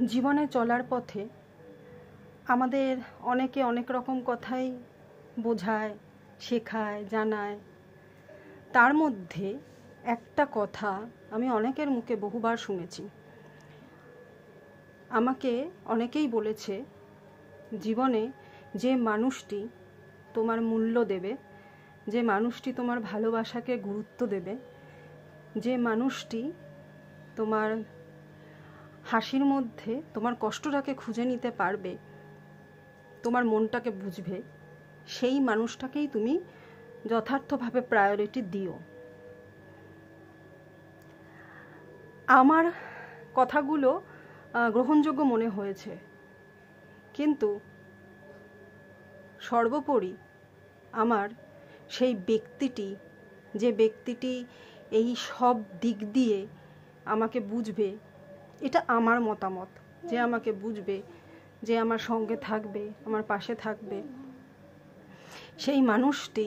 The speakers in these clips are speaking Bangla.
জীবনে চলার পথে আমাদের অনেকে অনেক রকম কথাই বোঝায়, শেখায়, জানায়। তার মধ্যে একটা কথা আমি অনেকের মুখে বহুবার শুনেছি। আমাকে অনেকেই বলেছে, জীবনে যে মানুষটি তোমার মূল্য দেবে, যে মানুষটি তোমার ভালোবাসাকে গুরুত্ব দেবে, যে মানুষটি তোমার হাসির মধ্যে তোমার কষ্টটাকে খুঁজে নিতে পারবে, তোমার মনটাকে বুঝবে, সেই মানুষটাকেই তুমি যথার্থভাবে প্রায়োরিটি দিও। আমার কথাগুলো গ্রহণযোগ্য মনে হয়েছে, কিন্তু সর্বোপরি আমার সেই ব্যক্তিটি, যে ব্যক্তিটি এই সব দিক দিয়ে আমাকে বুঝবে, এটা আমার মতামত, যে আমাকে বুঝবে, যে আমার সঙ্গে থাকবে, আমার পাশে থাকবে, সেই মানুষটি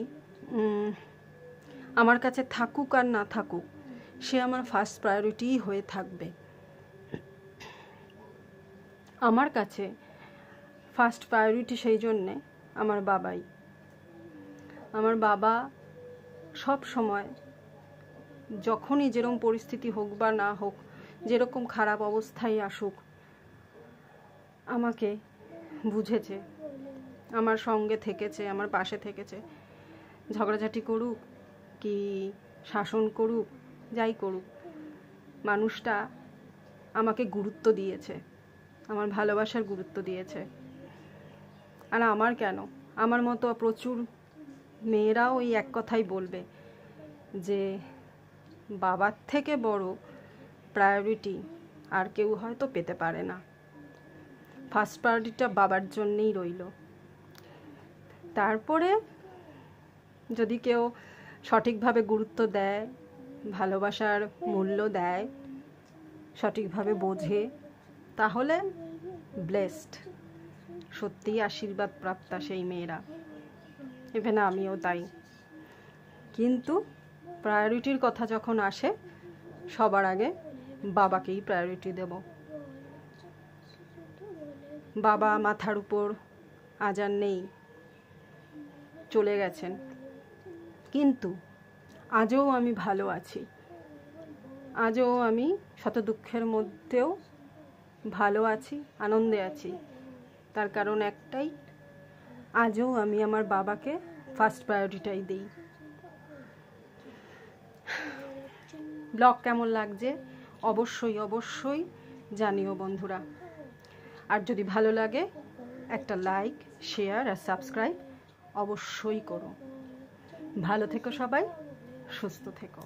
আমার কাছে থাকুক আর না থাকুক, সে আমার ফার্স্ট প্রায়োরিটিই হয়ে থাকবে। আমার কাছে ফার্স্ট প্রায়োরিটি সেই জন্যে আমার বাবাই। আমার বাবা সব সময়, যখনই যেরকম পরিস্থিতি হোক বা না হোক, যেরকম খারাপ অবস্থায় আসুক, আমাকে বুঝেছে, আমার সঙ্গে থেকেছে, আমার পাশে থেকেছে। ঝগড়াঝাটি করুক কি শাসন করুক, যাই করুক, মানুষটা আমাকে গুরুত্ব দিয়েছে, আমার ভালোবাসার গুরুত্ব দিয়েছে। আর আমার কেন, আমার মতো প্রচুর মেয়েরাও ওই এক কথাই বলবে যে বাবার থেকে বড় প্রায়োরিটি আর কেউ হয়তো পেতে পারে না। ফার্স্ট প্রায়োরিটিটা বাবার জন্যেই রইল। তারপরে যদি কেউ সঠিকভাবে গুরুত্ব দেয়, ভালোবাসার মূল্য দেয়, সঠিকভাবে বোঝে, তাহলে ব্লেসড, সত্যিই আশীর্বাদ প্রাপ্তা সেই মেয়েরা। ইভেন আমিও তাই। কিন্তু প্রায়োরিটির কথা যখন আসে, সবার আগে বাবাকেই প্রায়োরিটি দেব। বাবা মাথার উপর আজ আর নেই, চলে গেছেন, কিন্তু আজও আমি ভালো আছি। আজও আমি শত দুঃখের মধ্যেও ভালো আছি, আনন্দে আছি। তার কারণ একটাই, আজও আমি আমার বাবাকে ফার্স্ট প্রায়োরিটিটাই দিই। ব্লগ কেমন লাগছে অবশ্যই অবশ্যই জানিও বন্ধুরা। আর যদি ভালো লাগে একটা লাইক, শেয়ার আর সাবস্ক্রাইব অবশ্যই করো। ভালো থেকো সবাই, সুস্থ থেকো।